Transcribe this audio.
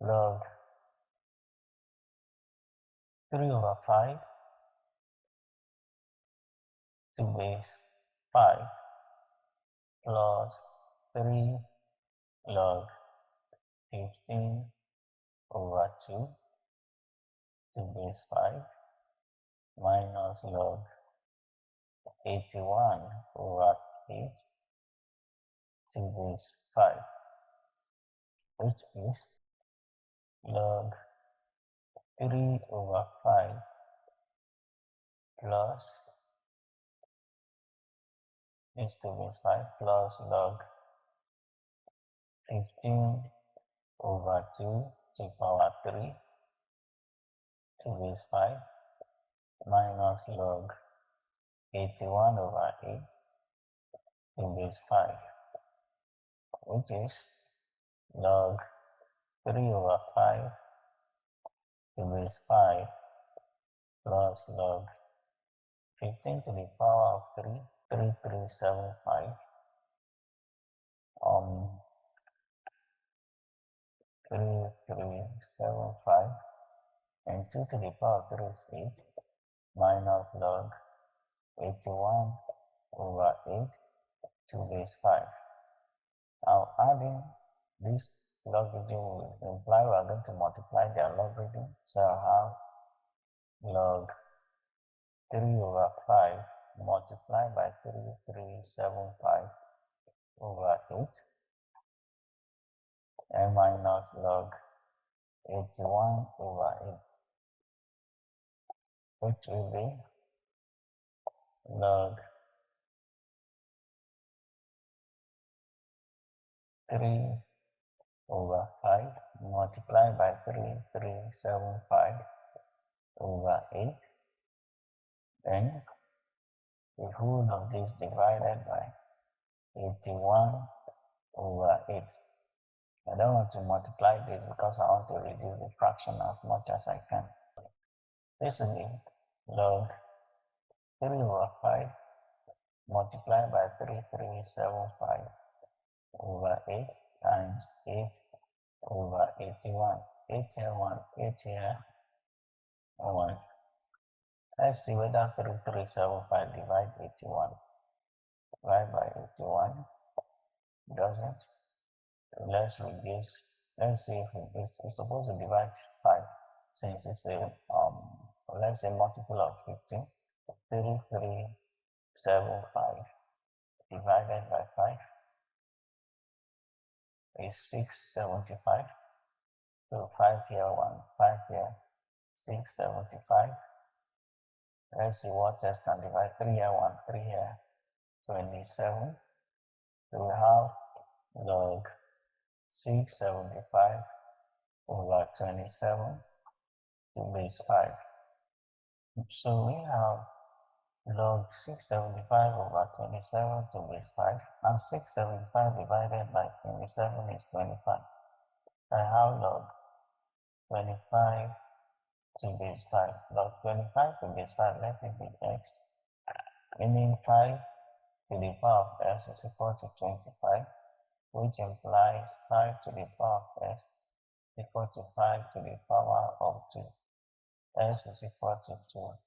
log 3/5 to base 5 plus 3 log 15/2 to base 5 minus log 81/8 to base 5, which is log 3/5 plus is to base 5 plus log 15/2 to power 3 to base 5 minus log 81/8 to base 5, which is log 3/5 to base 5 plus log 15 to the power of 3, 3375, 3375, and 2 to the power of 3 is 8, minus log 81/8 to base 5. Now adding this logarithm will imply we are going to multiply their logarithm, so I have log 3/5 multiplied by 3375/8 and minus log 81/8, which will be log 3/5 multiplied by 3375/8, then the whole of this divided by 81/8. I don't want to multiply this because I want to reduce the fraction as much as I can. This will be log 3/5 multiplied by 3375/8 times 8/81. 8 here, 1, 8 here, 1. Let's see whether 3375 divide 81. Divide by 81 doesn't. Let's reduce. Let's see if it's supposed to divide 5, since it's a let's say multiple of 15. 3375 divided by 5 is 675. So 5 here, 1, 5 here, 675. Let's see what else can divide. 3 here, 1, 3 here, 27. So we have log 675/27 to base 5. So we have log 675/27 to base 5, and 675 divided by 27 is 25. I have log 25 to base 5. Log 25 to base 5, let it be x, meaning 5 to the power of s is equal to 25, which implies 5 to the power of s equal to 5 to the power of 2. S is equal to 2.